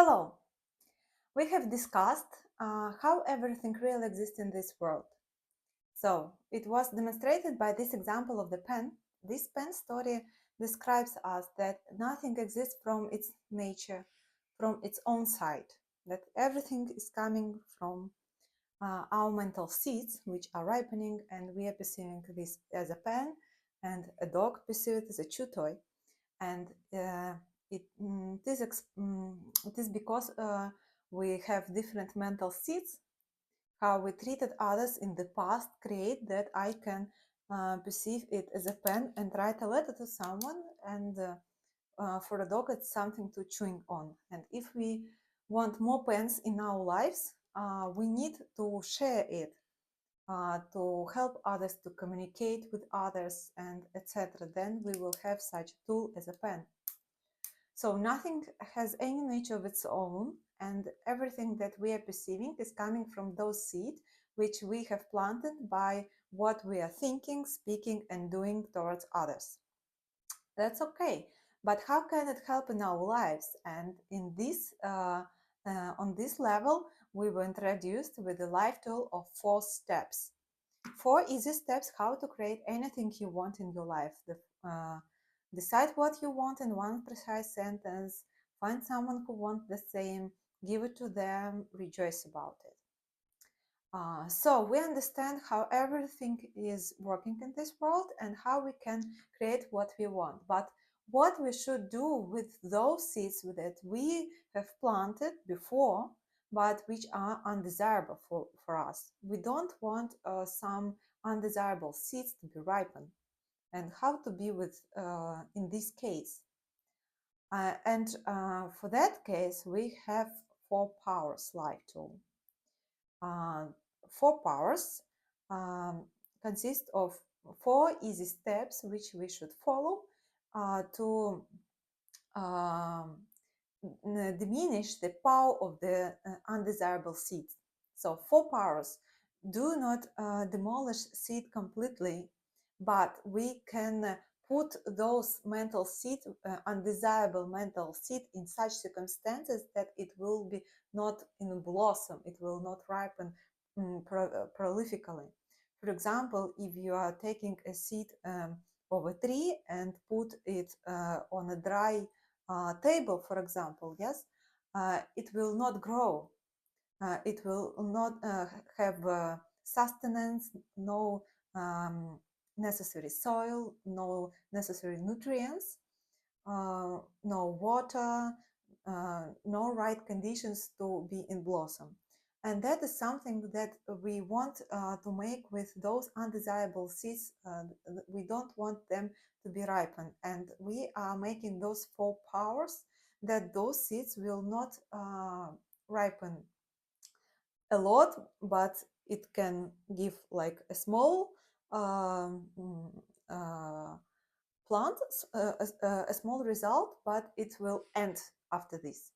Hello! We have discussed how everything really exists in this world. So, it was demonstrated by this example of the pen. This pen story describes us that nothing exists from its nature, from its own side, that everything is coming from our mental seeds, which are ripening, and we are perceiving this as a pen, and a dog perceives it as a chew toy. And it is because we have different mental seeds. How we treated others in the past create that I can perceive it as a pen and write a letter to someone, and for a dog it's something to chewing on. And if we want more pens in our lives, we need to share it, to help others, to communicate with others, and etc. Then we will have such a tool as a pen. So nothing has any nature of its own, and everything that we are perceiving is coming from those seeds which we have planted by what we are thinking, speaking, and doing towards others. That's okay, but how can it help in our lives? And in this, on this level, we were introduced with the life tool of 4 steps. 4 easy steps how to create anything you want in your life. Decide what you want in one precise sentence, find someone who wants the same, give it to them, rejoice about it. So we understand how everything is working in this world and how we can create what we want. But what we should do with those seeds that we have planted before, but which are undesirable for us. We don't want some undesirable seeds to be ripened. And how to be with in this case. For that case, we have 4 powers life tool. 4 powers consist of 4 easy steps which we should follow to diminish the power of the undesirable seeds. So 4 powers: do not demolish seed completely, but we can put those mental seeds, undesirable mental seed, in such circumstances that it will be not in blossom, it will not ripen prolifically. For example, if you are taking a seed of a tree and put it on a dry table, for example, yes, it will not grow. It will not have sustenance, no necessary soil, no necessary nutrients, no water, no right conditions to be in blossom. And that is something that we want to make with those undesirable seeds. We don't want them to be ripened. And we are making those 4 powers that those seeds will not ripen a lot, but it can give like a small plant, a small result, but it will end after this.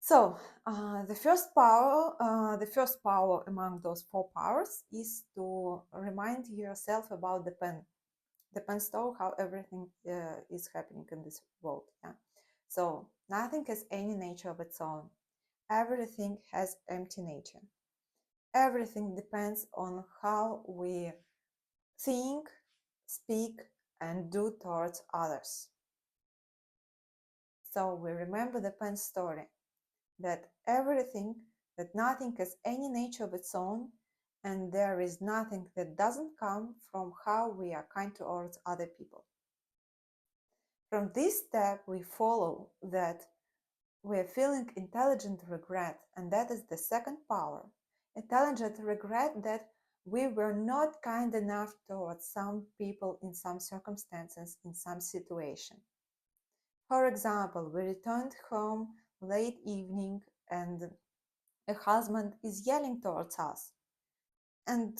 So the first power among those 4 powers is to remind yourself about the pen store, how everything is happening in this world. Yeah? So nothing has any nature of its own. Everything has empty nature. Everything depends on how we think, speak, and do towards others. So we remember the pen story, that nothing has any nature of its own, and there is nothing that doesn't come from how we are kind towards other people. From this step, we follow that we are feeling intelligent regret, and that is the second power. Intelligent regret that we were not kind enough towards some people in some circumstances, in some situation. For example, we returned home late evening and a husband is yelling towards us. And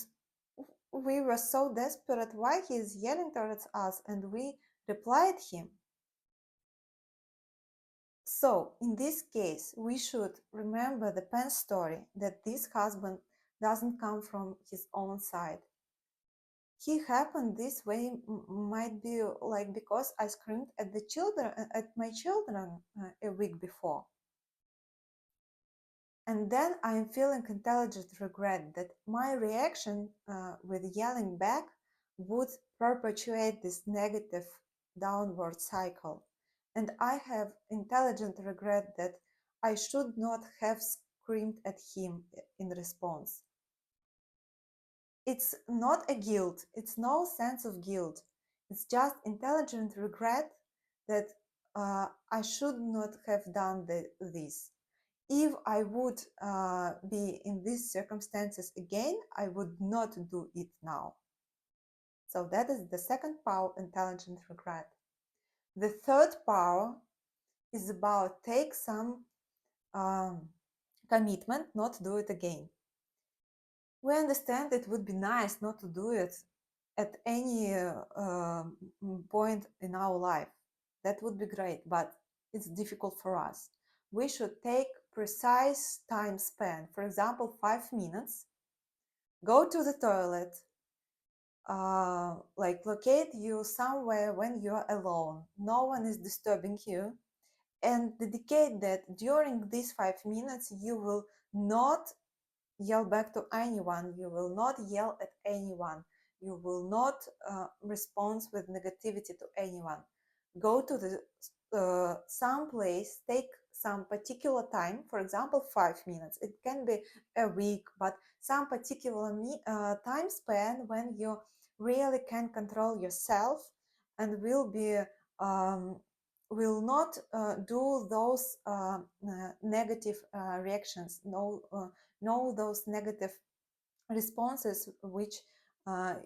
we were so desperate why he is yelling towards us, and we replied him. So, in this case, we should remember the pen story, that this husband doesn't come from his own side. he happened this way might be like because I screamed at the children, at my children a week before. And then I'm feeling intelligent regret that my reaction with yelling back would perpetuate this negative downward cycle. And I have intelligent regret that I should not have screamed at him in response. It's not a guilt, it's no sense of guilt. It's just intelligent regret that I should not have done this. If I would be in these circumstances again, I would not do it now. So that is the second power, intelligent regret. The third power is about take some commitment, not do it again. We understand it would be nice not to do it at any point in our life. That would be great, but it's difficult for us. We should take precise time span, for example, 5 minutes, go to the toilet, like locate you somewhere when you're alone, no one is disturbing you, and dedicate that during these 5 minutes you will not yell back to anyone, you will not yell at anyone, you will not respond with negativity to anyone. Go to the some place, take some particular time, for example 5 minutes, it can be a week, but some particular time span when you really can control yourself and will not do those negative reactions, know those negative responses which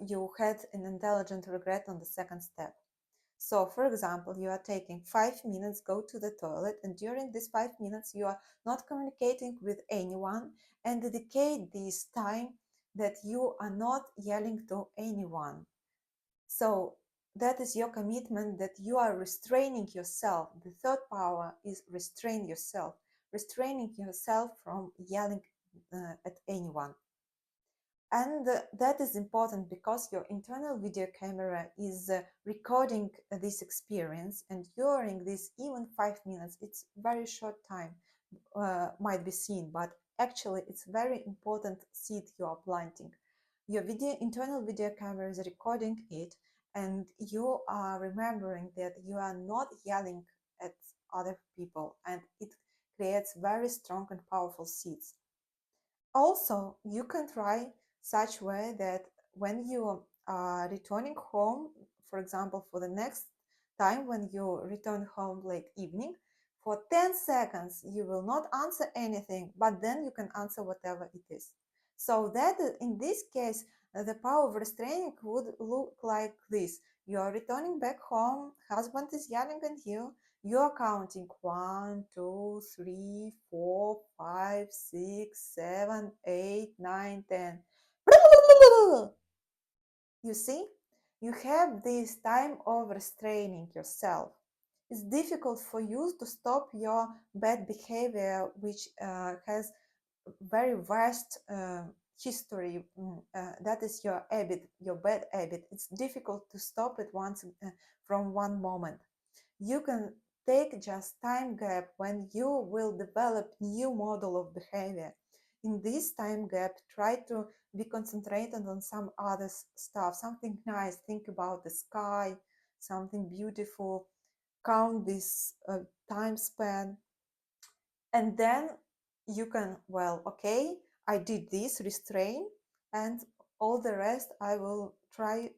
you had an intelligent regret on the second step. So, for example, you are taking 5 minutes, go to the toilet, and during these 5 minutes, you are not communicating with anyone and dedicate this time that you are not yelling to anyone. So, that is your commitment that you are restraining yourself. The third power is restrain yourself, restraining yourself from yelling at anyone. And that is important because your internal video camera is recording this experience, and during this even 5 minutes, it's very short time, might be seen, but actually it's very important seed you are planting. Your internal video camera is recording it, and you are remembering that you are not yelling at other people, and it creates very strong and powerful seeds. Also, you can try such way that when you are returning home, for example, for the next time when you return home late evening, for 10 seconds you will not answer anything, but then you can answer whatever it is. So that in this case, the power of restraining would look like this. You are returning back home, husband is yelling at you, you are counting 1, 2, 3, 4, 5, 6, 7, 8, 9, 10. You see, you have this time of restraining yourself. It's difficult for you to stop your bad behavior, which has very vast history. That is your habit, your bad habit. It's difficult to stop it once from one moment. You can take just time gap when you will develop new model of behavior. In this time gap, try to be concentrated on some other stuff, something nice. Think about the sky, something beautiful. Count this time span, and then you can, well, okay, I did this restrain, and all the rest I will try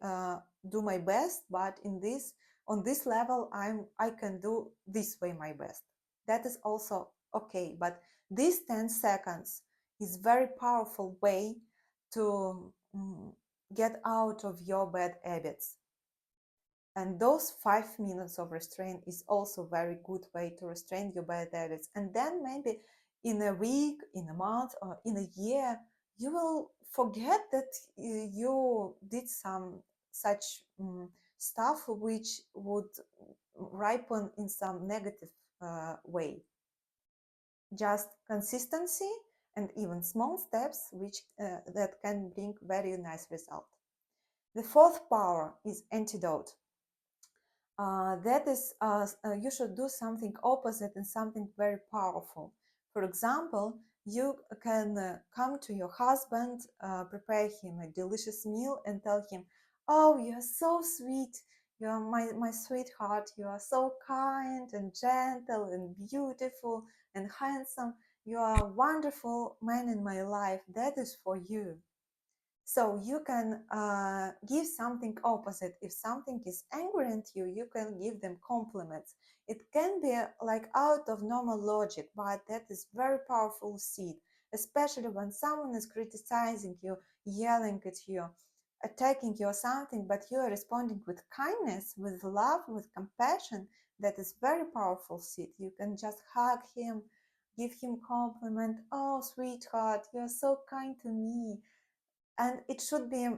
do my best, but in this on this level I can do this way my best. That is also okay, but these 10 seconds is very powerful way to get out of your bad habits. And those 5 minutes of restraint is also very good way to restrain your bad habits. And then maybe in a week, in a month, or in a year, you will forget that you did some such stuff which would ripen in some negative way. Just consistency and even small steps which that can bring very nice result. The fourth power is antidote. That is, you should do something opposite and something very powerful. For example, you can come to your husband, prepare him a delicious meal, and tell him, "Oh, you are so sweet. You are my sweetheart. You are so kind and gentle and beautiful and handsome. You are a wonderful man in my life. That is for you." So you can give something opposite. If something is angry at you, you can give them compliments. It can be like out of normal logic, but that is very powerful seed, especially when someone is criticizing you, yelling at you, attacking you or something, but you are responding with kindness, with love, with compassion. That is very powerful seed. You can just hug him, give him compliment. "Oh, sweetheart, you are so kind to me." And it should be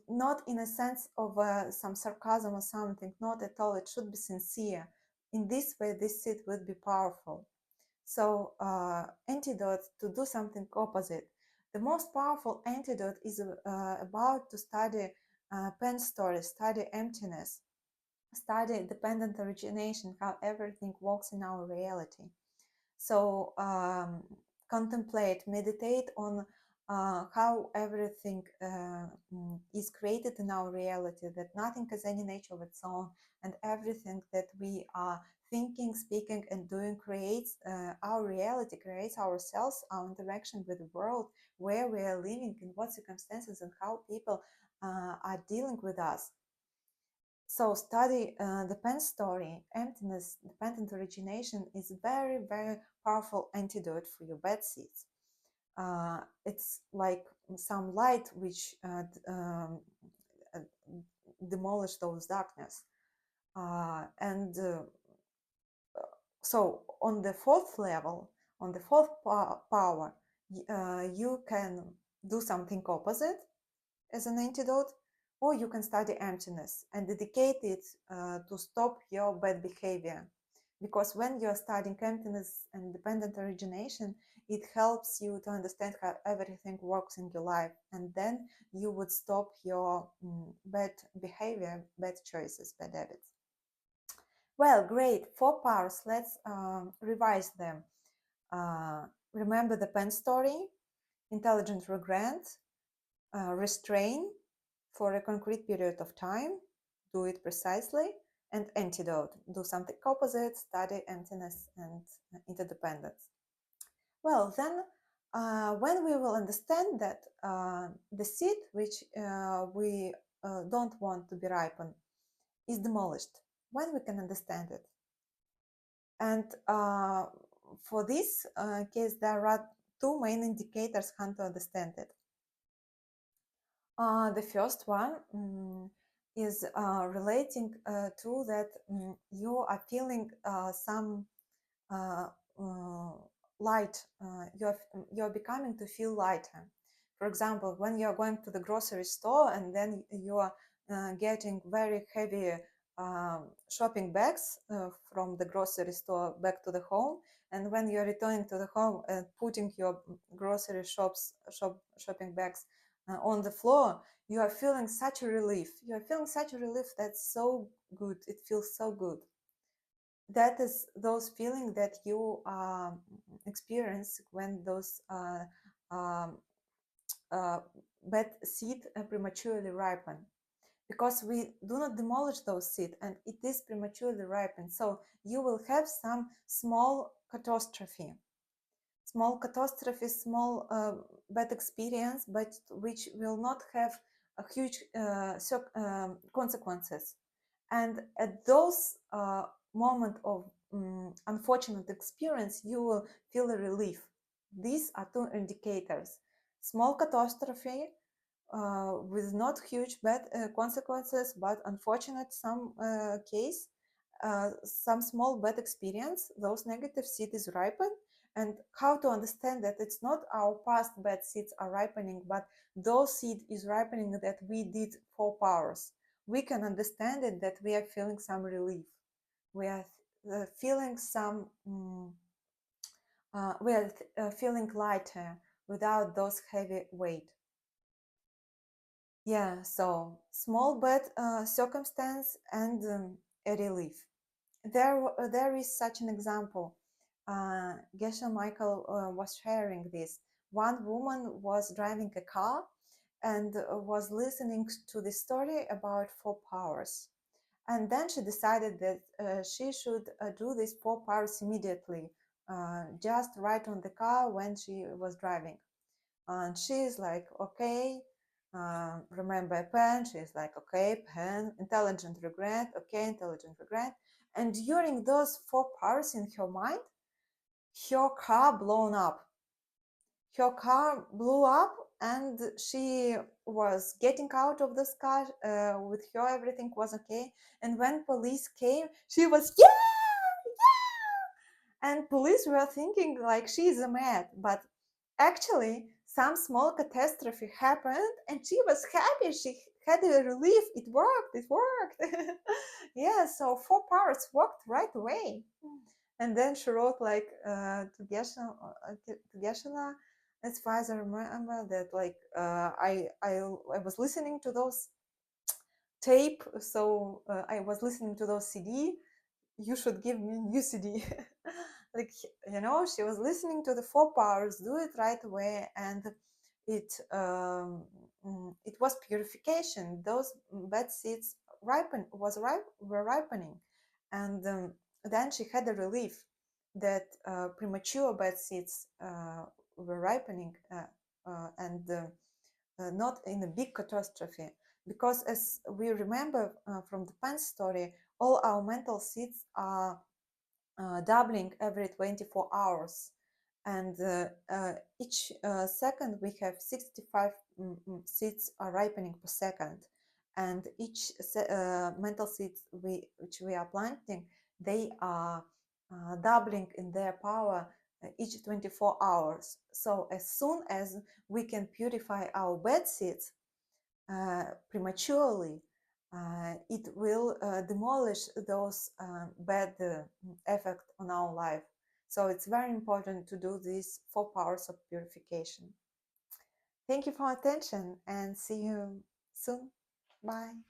not in a sense of some sarcasm or something, not at all. It should be sincere. In this way, this seed would be powerful. So antidote to do something opposite. The most powerful antidote is about to study pen story, study emptiness, study dependent origination, how everything works in our reality. So contemplate, meditate on how everything is created in our reality, that nothing has any nature of its own, and everything that we are thinking, speaking, and doing creates our reality, creates ourselves, our interaction with the world, where we are living, in what circumstances, and how people are dealing with us. So study the pen story, emptiness, dependent origination is very, very powerful antidote for your bad seeds. It's like some light which uh, demolish those darkness. And so on the fourth level, on the fourth power, you can do something opposite as an antidote, or you can study emptiness and dedicate it to stop your bad behavior. Because when you're studying emptiness and dependent origination, it helps you to understand how everything works in your life, and then you would stop your bad behavior, bad choices, bad habits. Well, great, 4 powers. Let's revise them. Remember the pen story, intelligent regret, restrain for a concrete period of time, do it precisely, and antidote, do something opposite, study emptiness and interdependence. Well, then, when we will understand that the seed which we don't want to be ripened is demolished, when we can understand it. And for this case, there are 2 main indicators how to understand it. The first one is relating to that you are feeling some uh, uh, light. You're becoming to feel lighter. For example, when you're going to the grocery store and then you are getting very heavy shopping bags from the grocery store back to the home, and when you're returning to the home and putting your grocery shopping bags on the floor, you are feeling such a relief. You are feeling such a relief that's so good. It feels so good. That is those feeling that you experience when those um, uh, bad seed prematurely ripen, because we do not demolish those seed and it is prematurely ripened. So you will have some small catastrophe, small bad experience, but which will not have a huge consequences. And at those moment of unfortunate experience, you will feel a relief. These are 2 indicators: small catastrophe with not huge bad consequences, but unfortunate some case, some small bad experience, those negative seed is ripened. And how to understand that it's not our past bad seeds are ripening, but those seed is ripening that we did 4 powers. We can understand it that we are feeling some relief. We are feeling some, we are feeling lighter without those heavy weight. Yeah, so small bad circumstance and a relief. There is such an example. Geshe Michael was sharing this. One woman was driving a car and was listening to the story about four powers. And then she decided that she should do these four powers immediately, just right on the car when she was driving. And she's like, okay, remember pen. She's like, okay, pen, intelligent regret, okay, intelligent regret. And during those four powers in her mind, her car blown up. Her car blew up and she was getting out of the car. With her, everything was okay. And when police came, she was, yeah, and police were thinking like she's mad, but actually some small catastrophe happened and she was happy. She had a relief. It worked. Yeah, so four parts worked right away. And then she wrote like to Geshe, as far as I remember, that like I was listening to those tape, so I was listening to those CD. You should give me new CD. Like, she was listening to the four powers, do it right away, and it it was purification. Those bad seeds were ripening, and then she had a relief that premature bad seeds were ripening, and not in a big catastrophe. Because as we remember from the Pan story, all our mental seeds are doubling every 24 hours. And each second we have 65 seeds are ripening per second. And each mental seeds which we are planting, they are doubling in their power each 24 hours. So as soon as we can purify our bad seeds prematurely, it will demolish those bad effects on our life. So it's very important to do these four powers of purification. Thank you for attention and see you soon. Bye.